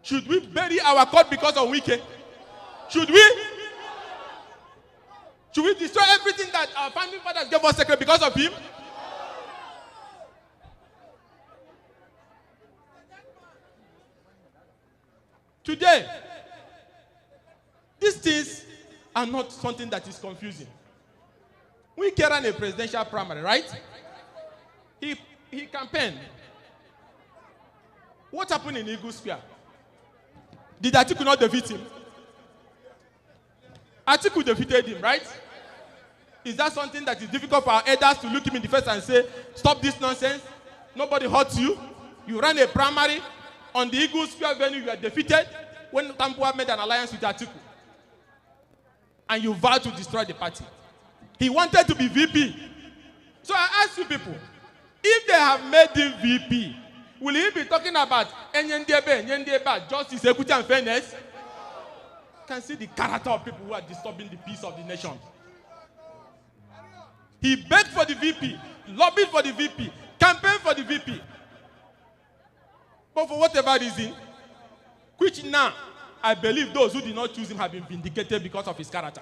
Should we bury our court because of Wike? Should we? Should we destroy everything that our founding fathers gave us sacred because of him? Today, these things are not something that is confusing. Wike ran a presidential primary, right? He campaigned. What happened in Eagle Square? Did Atiku not defeat him? Atiku defeated him, right? Is that something that is difficult for our elders to look him in the face and say, stop this nonsense? Nobody hurts you. You ran a primary on the Eagle Square venue, you were defeated when Tambuwa made an alliance with Atiku. And you vowed to destroy the party. He wanted to be VP. So I ask you people, if they have made him VP, will he be talking about Nyendebe, justice, equity, and fairness? You can see the character of people who are disturbing the peace of the nation. He begged for the VP, lobbied for the VP, campaigned for the VP. But for whatever reason, which now, I believe those who did not choose him have been vindicated because of his character.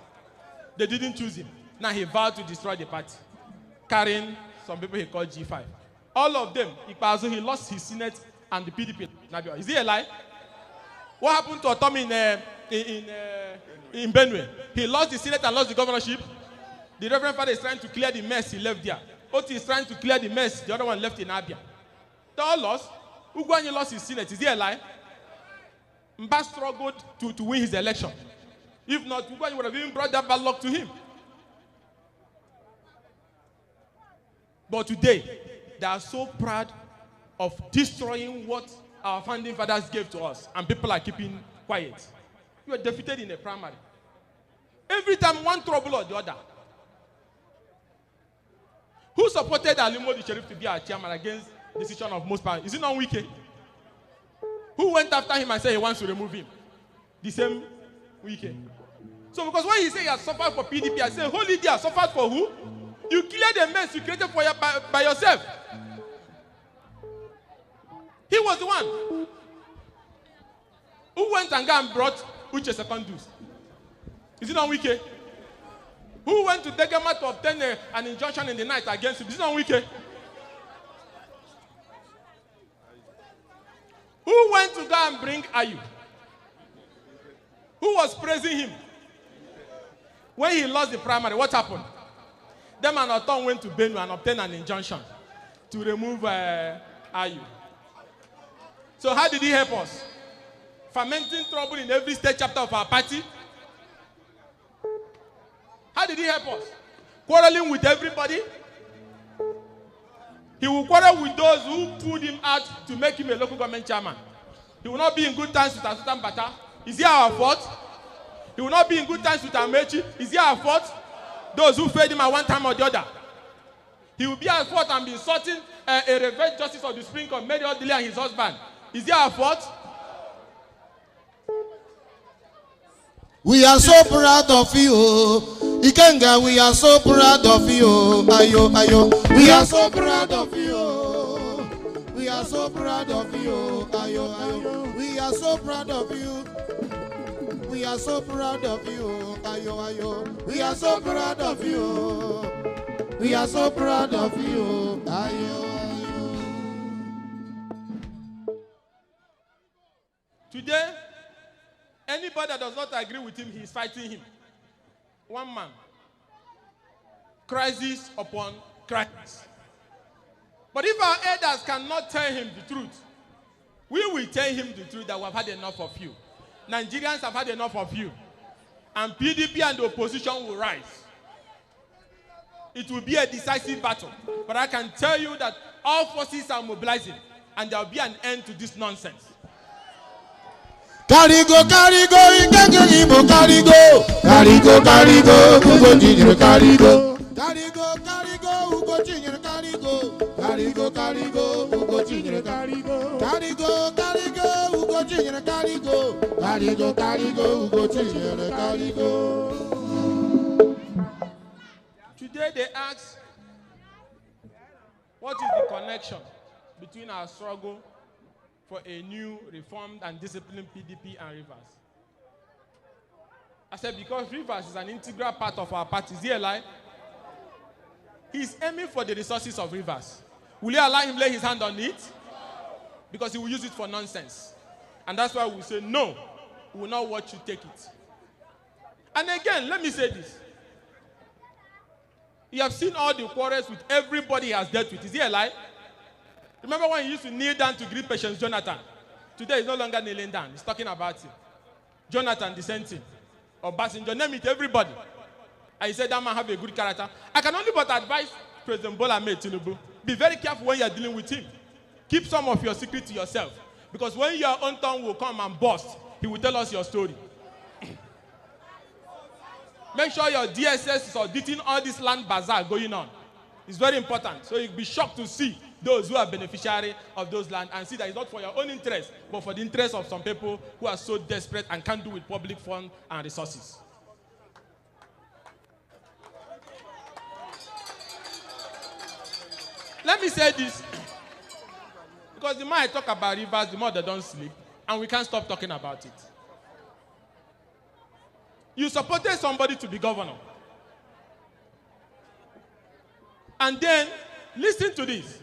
They didn't choose him. Now he vowed to destroy the party, carrying some people he called G5. All of them, he lost his Senate and the PDP. Is he a lie? What happened to Otomi in Benue? He lost the Senate and lost the governorship. The Reverend Father is trying to clear the mess he left there. Oti is trying to clear the mess the other one left in Abia. They all lost. Ugwanye lost his Senate. Is he a lie? Mba struggled to win his election. If not, Ugwanye would have even brought that bad luck to him. But today, they are so proud of destroying what our founding fathers gave to us, and people are keeping quiet. You were defeated in a primary. Every time one trouble or the other. Who supported Alimodi Sheriff to be our chairman against the decision of most parties? Is it not Wike? Who went after him and said he wants to remove him? The same Wike. So because when he said he has suffered for PDP, I say, holy dear, suffered for who? You cleared the mess you created for by yourself. He was the one who went and brought Uche Secondus. Is it not Wike? Who went to Degama to obtain an injunction in the night against him? Is it not Wike? Who went to go and bring Ayu? Who was praising him? When he lost the primary, what happened? Them and Oton went to Benue and obtained an injunction to remove Ayu. So how did he help us? Fermenting trouble in every state chapter of our party. How did he help us? Quarreling with everybody. He will quarrel with those who pulled him out to make him a local government chairman. He will not be in good times with Asutan Bata. Is it our fault? He will not be in good times with Amechi. Is it our fault? Those who failed him at one time or the other. He will be at fault and be insulting a revenge justice of the Supreme Court, Mary Odile and his husband. Is it our fault? We are so proud of you, Ikenga. We are so proud of you, Ayo, Ayo. We are so proud of you. We are so proud of you, Ayo, Ayo. We are so proud of you. We are so proud of you, Ayo, Ayo. We are so proud of you. We are so proud of you, Ayo, Ayo. Today, anybody that does not agree with him, he is fighting him. One man. Crisis upon crisis. But if our elders cannot tell him the truth, we will tell him the truth that we have had enough of you. Nigerians have had enough of you. And PDP and the opposition will rise. It will be a decisive battle. But I can tell you that all forces are mobilizing, and there will be an end to this nonsense. Karigo, Karigo, Igbo, Karigo, Karigo, Karigo, Ugo Junior, Karigo, Karigo, Karigo, Ugo Junior, Karigo, Karigo, Karigo, Ugo Junior, Karigo, Karigo, Karigo, Ugo Junior, Karigo, Karigo, Karigo, Ugo Junior, Karigo. Today they ask, what is the connection between our struggle for a new, reformed, and disciplined PDP and Rivers. I said, because Rivers is an integral part of our party. Is he a lie? He's aiming for the resources of Rivers. Will you allow him lay his hand on it? Because he will use it for nonsense. And that's why we say, no, we will not watch you take it. And again, let me say this. You have seen all the quarrels with everybody he has dealt with. Is he a lie? Remember when he used to kneel down to greet Patience Jonathan? Today he's no longer kneeling down. He's talking about him. Jonathan dissenting. Or Basinjo, name it, everybody. And he said that man have a good character. I can only but advise President Bola Ahmed Tinubu, be very careful when you are dealing with him. Keep some of your secret to yourself. Because when your own tongue will come and burst, he will tell us your story. Make sure your DSS is auditing all this land bazaar going on. It's very important. So you'll be shocked to see those who are beneficiaries of those land and see that it's not for your own interest, but for the interest of some people who are so desperate and can't do with public funds and resources. Let me say this, because the more I talk about Rivers, the more they don't sleep, and we can't stop talking about it. You supported somebody to be governor. And then, listen to this.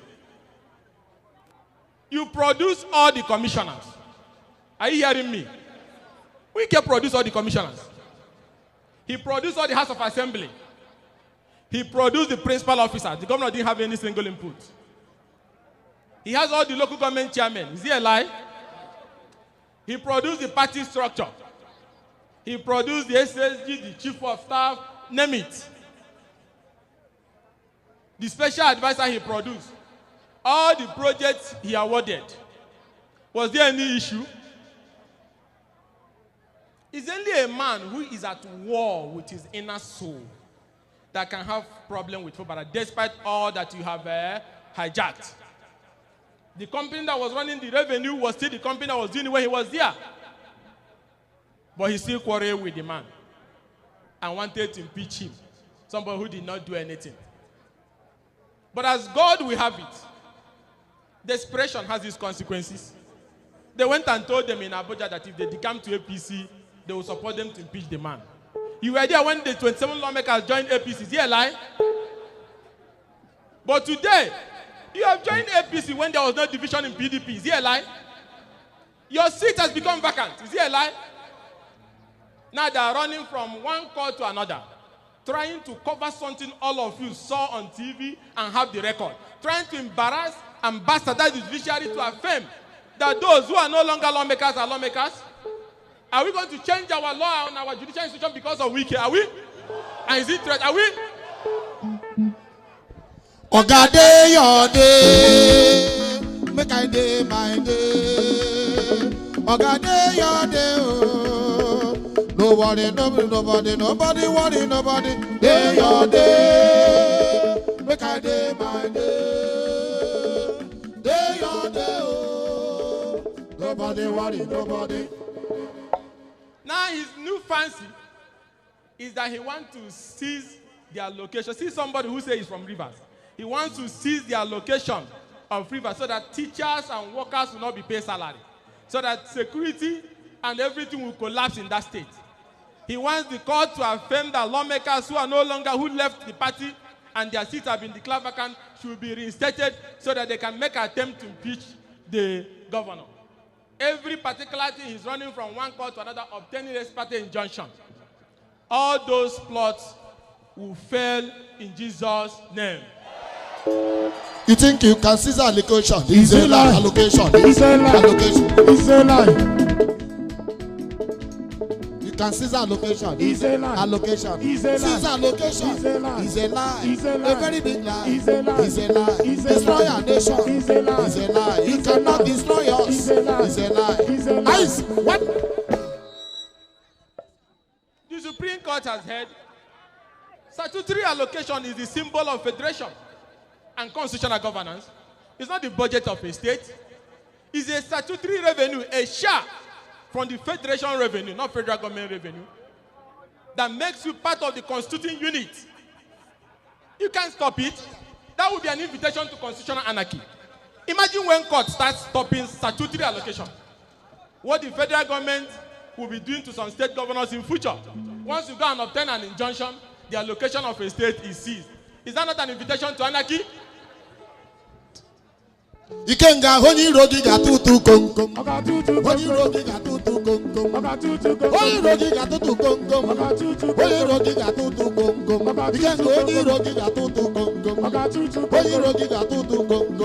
You produce all the commissioners. Are you hearing me? Wike produced all the commissioners. He produced all the House of Assembly. He produced the principal officer. The governor didn't have any single input. He has all the local government chairmen. Is he a lie? He produced the party structure. He produced the SSG, the chief of staff, name it. The special advisor he produced. All the projects he awarded. Was there any issue? It's only a man who is at war with his inner soul that can have problem with Fubara, despite all that you have hijacked. The company that was running the revenue was still the company that was doing it when he was there. But he still quarreled with the man and wanted to impeach him, somebody who did not do anything. But as God will have it, desperation has its consequences. They went and told them in Abuja that if they come to APC, they will support them to impeach the man. You were there when the 27 lawmakers joined APC. Is he a lie? But today, you have joined APC when there was no division in PDP. Is he a lie? Your seat has become vacant. Is he a lie? Now they are running from one court to another, trying to cover something all of you saw on TV and have the record, trying to embarrass and bastardize the judiciary to affirm that those who are no longer lawmakers are lawmakers. Are we going to change our law and our judicial institution because of Wike? Are we? And is it threat? Are we? Oga day your day, make I day my day. Oga day your day, oh. Nobody worry nobody. Day your day, make I day my day. Day your day, oh. Nobody worry nobody. Now his new fancy is that he wants to seize their location. See somebody who says he's from Rivers. He wants to seize their location of Rivers so that teachers and workers will not be paid salary. So that security and everything will collapse in that state. He wants the court to affirm that lawmakers who are no longer, who left the party and their seats have been declared vacant should be reinstated so that they can make an attempt to impeach the governor. Every particular thing is running from one court to another, obtaining a party injunction. All those plots will fail in Jesus' name. You think you can seize allocation? It's a lie. Allocation. It's a lie. Allocation. It's a lie. You can seize allocation. It's a lie. Allocation. It's a lie. Seize allocation. It's a lie. It's a lie. It's a lie. A very big lie. It's a lie. It's a lie. Destroy our nation. It's a lie. It's a lie. You cannot destroy us. It's a lie. It's a lie. It's a lie. Nice. What? The Supreme Court has heard statutory allocation is the symbol of federation and constitutional governance. It's not the budget of a state. It's a statutory revenue, a share from the federation revenue, not federal government revenue, that makes you part of the constituting unit. You can't stop it. That would be an invitation to constitutional anarchy. Imagine when court starts stopping statutory allocation. What the federal government will be doing to some state governors in future. Once you go and obtain an injunction, the allocation of a state is seized. Is that not an invitation to anarchy? Ikenga honi rogi gatutu konkom. Honi rogi gatutu konkom. Honi rogi gatutu konkom. Honi rogi gatutu konkom. Ikenga honi rogi gatutu konkom. Honi rogi gatutu konkom.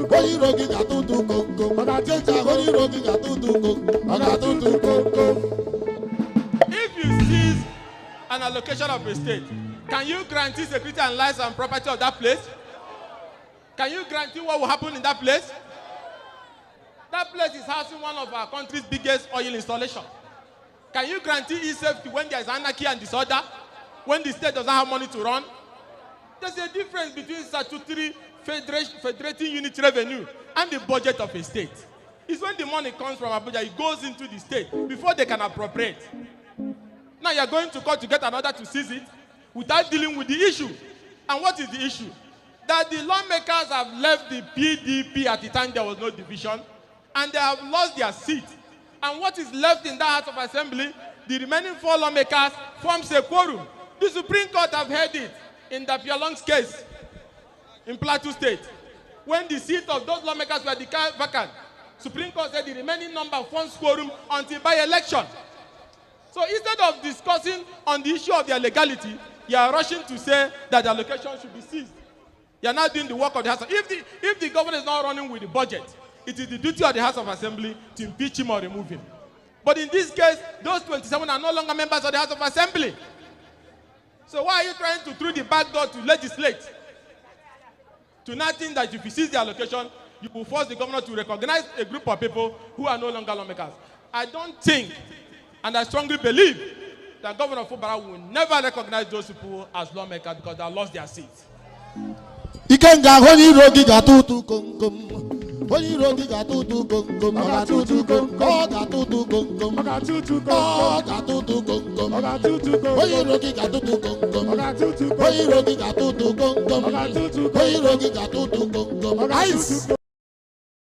Honi rogi gatutu konkom. Ikenga honi rogi gatutu konkom. If you seize an allocation of a state, can you guarantee security and lives and property of that place? Can you guarantee what will happen in that place? That place is housing one of our country's biggest oil installations. Can you guarantee its safety when there is anarchy and disorder? When the state doesn't have money to run? There's a difference between statutory federating unit revenue and the budget of a state. It's when the money comes from Abuja, it goes into the state before they can appropriate. Now you're going to court to get another to seize it without dealing with the issue. And what is the issue? That the lawmakers have left the PDP at the time there was no division, and they have lost their seat. And what is left in that House of Assembly, the remaining 4 lawmakers forms a quorum. The Supreme Court have heard it in the Pialong's case in Plateau State. When the seat of those lawmakers were declared vacant, Supreme Court said the remaining number forms quorum until by-election. So instead of discussing on the issue of their legality, you are rushing to say that the allocation should be seized. You are not doing the work of the House. If the government is not running with the budget, it is the duty of the House of Assembly to impeach him or remove him. But in this case, those 27 are no longer members of the House of Assembly. So why are you trying to, through the back door, to legislate? To not think that if you seize the allocation, you will force the governor to recognize a group of people who are no longer lawmakers. I don't think, and I strongly believe, that Governor Fubara will never recognize those people as lawmakers because they have lost their seats. Ikenga honi rogi gatutu konkom. Honi rogi gatutu konkom. Gatutu konkom. Gatutu konkom. Gatutu konkom. Gatutu konkom. Honi rogi gatutu konkom. Honi rogi gatutu konkom. Honi rogi gatutu konkom.